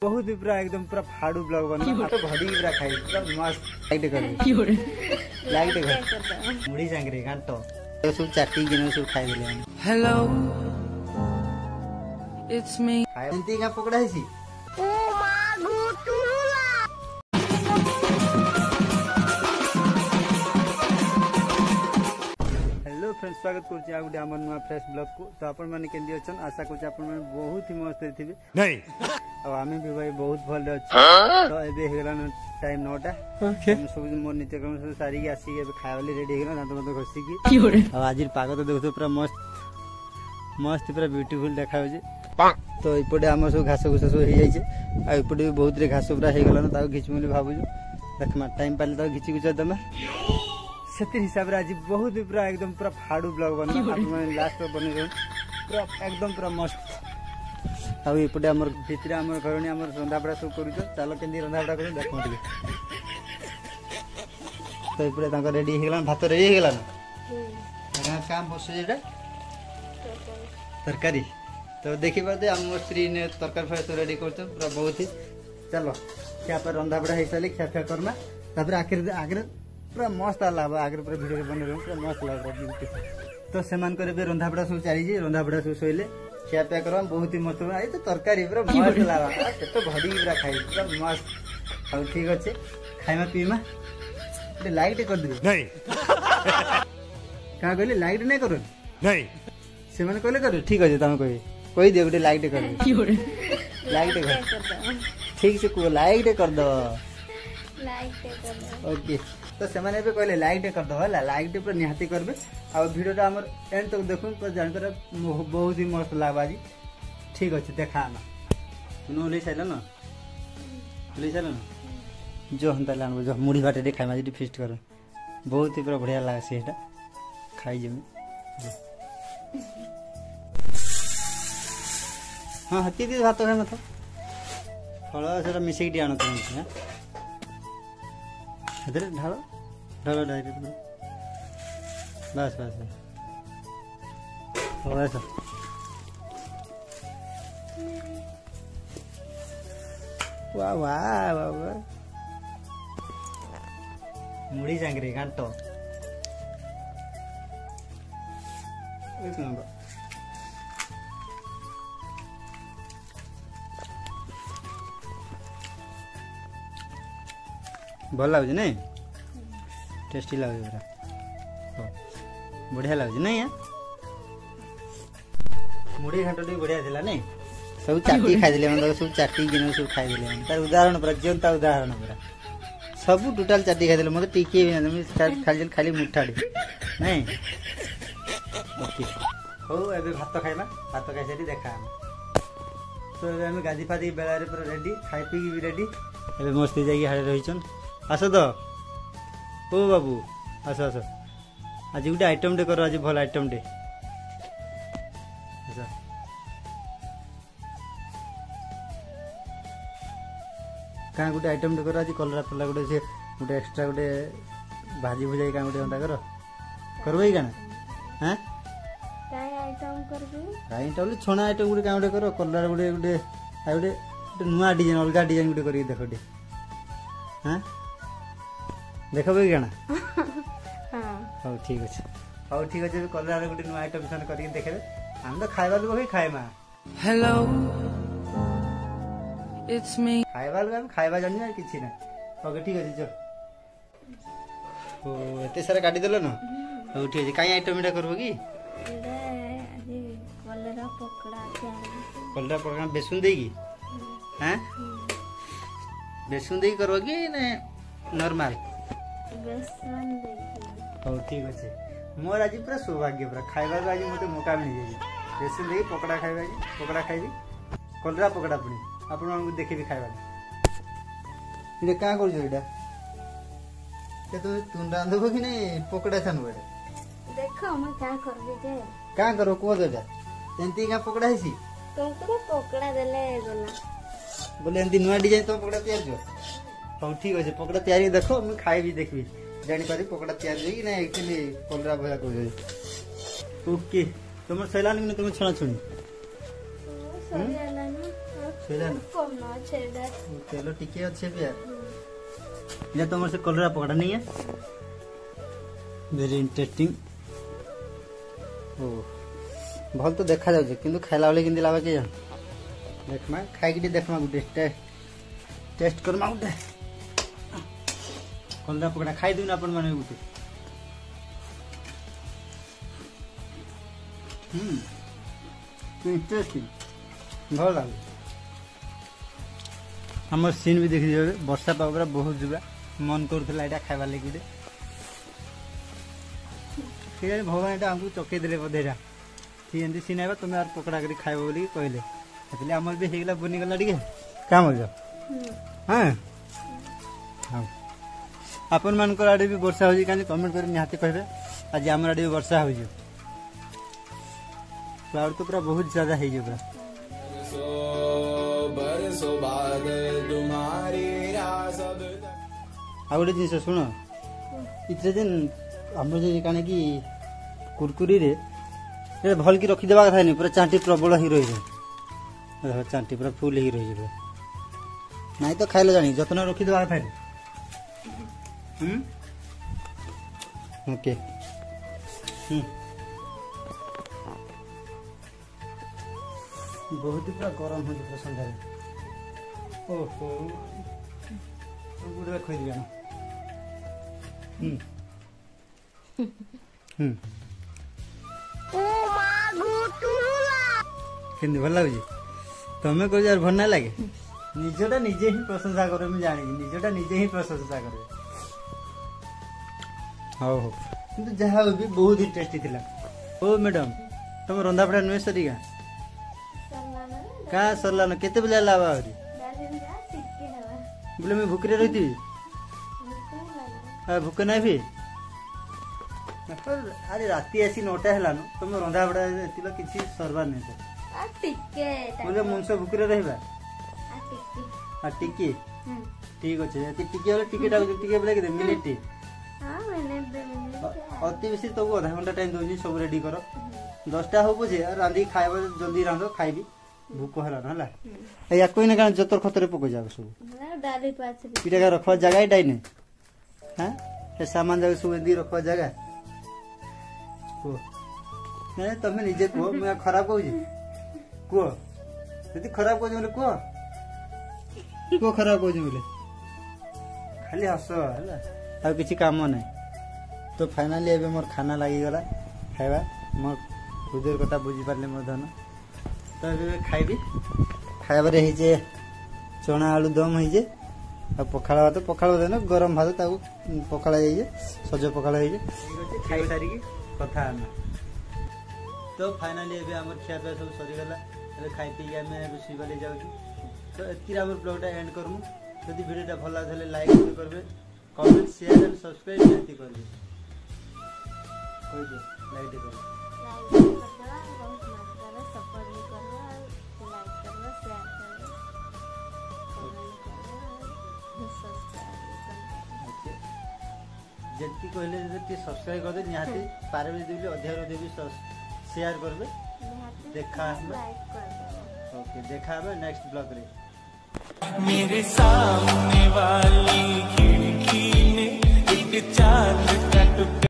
बहुत ही पूरा एकदम पूरा फाड़ू ब्लॉग बना तो भड़ी पूरा खाई पूरा मस्त लाइट कर लाइट कर मुड़ी सांगरे घांटो तो सब चाटी गिनो सब खाई देले हेलो इट्स मी खाई एंती का पकड़ा है सी ओ मां गुटुला हेलो फ्रेंड्स स्वागत करछि आ गुटे हमर नुवा फ्रेश ब्लॉग को तो अपन माने केंदी अछन आशा करछि अपन माने बहुत ही मस्त थिबे नहीं अब आमे भी भाई बहुत भल अछि तो एबे हेगला टाइम 9टा ओके हम सब मोर नित्य क्रम सब सारी के आसी के खाइवाली रेडी हेगला दांत मत घसी की अब आजिर पाग तो देखो पूरा मस्त मस्त पूरा ब्यूटीफुल देखा हो जे तो इपटे हम सब घास घुस सब हे जाय छे आ इपटे भी बहुत रे घास पूरा हेगला न ताको घिच मोली भाबु देखमा टाइम पाले तो घिची गुचा दमा सेते हिसाब रे आज बहुत ही पूरा एकदम पूरा फाड़ू ब्लॉग बना आप माने लास्ट में बने रहन पूरा एकदम पूरा मस्त आ इपटे हमर भितरे हमर घरणी हमर रंधाबड़ा सब करू छ चलो केंदी रंधाबड़ा करू देखो टिके तो इपटे तांको रेडी हेगला भात रेडी हेगला ना काम बस जेटा तरकारी तो देखि बादे हम स्त्री ने तरकारी फ्राई रेडी करछ पूरा बहुत ही चलो क्या पर रंधाबड़ा हे साले क्या क्या करना तापर आखिर आगे पूरा मस्त लागबा आगे पूरा वीडियो बने रहन पूरा मस्त लागबा तो सेमान करे बे रंधाबड़ा सब चारी जे रंधाबड़ा सब सोइले क्या क्या करम बहुत ही मस्त आई तो तरकारी पूरा मस्त लागबा तो भडी पूरा खाई पूरा मस्त अब ठीक अछि खाइमा पीमा ते लाइट कर दिबे नहीं का कहले लाइट नहीं करो नहीं सेमान कहले करो ठीक अछि तमे कोई दे गुटे लाइट कर लाइट कर ठीक से को लाइट कर दो ओके तो सेमाने पे कहले लाइट कर दो हला लाइट पर निहाती करबे आ वीडियोटा हमर एंड तक देखुन तो जानकर बहुत ही मस्त लागबा जी ठीक अछि देखा ना सुनो ले साइला ना ले साइला ना जो हंता लानबो जो मुड़ी बाटे दे खाइ माजी फिस्ट कर बहुत ही पूरा बढ़िया लागे सेटा खाइ जेमे हां हती दी भात है मत फळ सेटा मिसेक डी आनो तुम हां इधर ढालो ढालो डायरेक्ट बस बस हो ऐसा वाह वाह वाह मुड़ी सांगरे घांटो एक नंबर भल लगे नहीं टेस्टी लगे पूरा बढ़िया लगे नहीं मुड़ी घाट बढ़िया थिला नहीं सब चाटी खाई दिले मतलब सब चाटी गिनो सब खाई दिले तार उदाहरण पूरा जनता उदाहरण पूरा सब टोटल चाटी खाई दिले मते टिके भी खाली खाली मुठाडी नहीं ओके हो एबे भात खाइबा भात खाइ सेठी देखा तो एबे हम गादी फादी बेला रे पूरा रेडी खाइ पी भी रेडी एबे मस्ती जाई हाड़े रहिछन आसो तो ओ बाबू आसो आसो आज गोटे आइटम डे करो आज भल आइटम डे क्या गोटे आइटम डे करो आज कलरा फला गोटे से गोटे एक्स्ट्रा गोटे भाजी भुजाई क्या गोटे अंडा करो करबो क्या हां काय आइटम करबे आइटम छोना आइटम गोटे क्या गोटे करो कलरा गोटे गोटे आ गोटे नुआ डिजाइन अलगा डिजाइन गोटे करी देखो दे हां देखबे केना हां ठीक अछि हां ठीक अछि कलर रे गुटे नु आइटम सन करी देखबे हम तो खाइबा लोग ही खाइमा हेलो इट्स मी खाइबा लोग हम खाइबा जानि ना किछि ना ओके ठीक अछि जो ओ एते सारा काटी देलो न हां ठीक अछि काई आइटम एटा करबो की अरे कलरा पकड़ा बेसन देगी हैं बेसन देगी करबो की ने नॉर्मल बेसन देगी हां ठीक अछि मोर आज पूरा सौभाग्य पूरा खाइबा आज मते मौका मिल जाई बेसन देगी पकड़ा खाइबा पकड़ा खाइबी कलरा पकड़ा पुनी आपण हमको देखि भी खाइबा इने का कर जो एटा ते तो तुन रांधबो कि नहीं पकड़ा छन बड़े देखो मैं क्या करबे जे का करो को देटा एंती का पकड़ा हेसी तुमको पकड़ा देले गला बोले एंती नुआ डिजाइन तो पकड़ा तैयार जो हां ठीक अछि पकड़ा तैयारी देखो मैं खाई भी देखबी जानि पारी पकड़ा तैयार होई ना एक्चुअली कलरा भया कर ओके तुम सैलानी में तुम छणा छुनी सरियाला ना छुइला ना कम ना छेड़ा तेल टिके अच्छे भी यार ये तुम से कलरा पकड़ा नहीं है वेरी इंटरेस्टिंग ओ भल तो देखा जाउछे किंतु खाइला वाले किंदी लागे के देखमा खाइ के देखमा गुटे टेस्ट करमा गुटे कलरा पकड़ा खाइ दिउ ना अपन माने गुटे इंटरेस्टिंग भल लागे हमर सीन भी देखि दियो वर्षा पावरा बहुत जुबा मन करथला एटा खाइबा लागि गुटे ठीक है भगवान एटा हमको चके देले बधेरा ठीक है सीन आबा तुम यार पकड़ा करी खाइबो बोली कहले એટલે हमर भी हेगला बनी गला ठीक है काम हो जा हां हां अपन मन को आडे भी वर्षा हो जी कानी कमेंट करी निहाते कहबे आज हमर आडे वर्षा हो जी क्लाउड तो पूरा बहुत ज्यादा है जो पूरा बरसो भाग तुम्हारी रासब आउडे जिंस सुनो इतरे दिन हमर जे काने की कुरकुरी रे ए भल की रखी देबा था नहीं पूरा चांटी प्रबल ही रही है चांटी पूरा फुल ही रही है नहीं तो खाइले जानी जतन रखी देबा था ओके बहुत ही पूरा गरम हो पूरा संध्या ओहो गुड़ खोई दिया केंदी भल लाଗୁଛି तमे को यार भल ना लागे निजटा निजे ही प्रशंसा करे मैं जानी निजटा निजे ही प्रशंसा करे हो हो किंतु जहा भी बहुत इंटरेस्टिंग थिला ओ मैडम तुम रंधा पड़ा नुए सरीगा का सरला न केते बेला लावा हरी बोले मैं भूखरे रहती आ भूख नहीं भी अरे राती ऐसी 9टा है लानो तुम रंधा बड़ा तिलो किछि सरबा नहीं तो आ टिके बोले मुंस भूखरे रहबा आ टिके ठीक अछि यदि टिके वाला टिकेट आ टिके बोले के मिनिट हां मिनिट अति बेसी तो आधा घंटा टाइम दोनी सब रेडी करो 10टा हो बुझे रांधी खाइबा जल्दी रांधो खाइबी भूख हला ना हला या कोई ना का जतर खतरे पको जाबो सब डाली पाछ पिटा का रखवा जगह ही डाइने हां ए सामान जगह सब दी रखवा जगह को नहीं तमे निजे को मैं खराब कहू को यदि खराब कहू बोले को खराब कहू बोले खाली हस हला आ किछि काम नहीं तो फाइनली एबे मोर खाना लागी गला खाइबा मोर हृदय कथा बुझी पारले मोर धन तो एबे खाइबी खाइबा रे हिजे चना आलू दम हिजे आ पखाला भात गरम भात ताऊ पखाला जाइए सज पखाला जाइए खाई सारी कथा आना तो फाइनली एबे हमर खिया पे सब सरी गला एबे खाई पी के मैं एबे सुइबा ले जाउछी तो एतिरा हमर ब्लॉगटा एंड करमु यदि वीडियोटा भल लागले लाइक करबे कमेंट शेयर एंड सब्सक्राइब जल्दी करबे कोई दे लाइक दे कर बहुत मात्रा सपोर्ट भी करबो लाइक करबो शेयर करबो सब्सक्राइब जल्दी कहले जे सब्सक्राइब कर दे निहाती पारे भी देबी अध्याय देबी शेयर करबे देखा लाइक करबो ओके देखा है नेक्स्ट ब्लॉग रे मेरे सामने वाली खिड़की ने एक चांद का टुकड़ा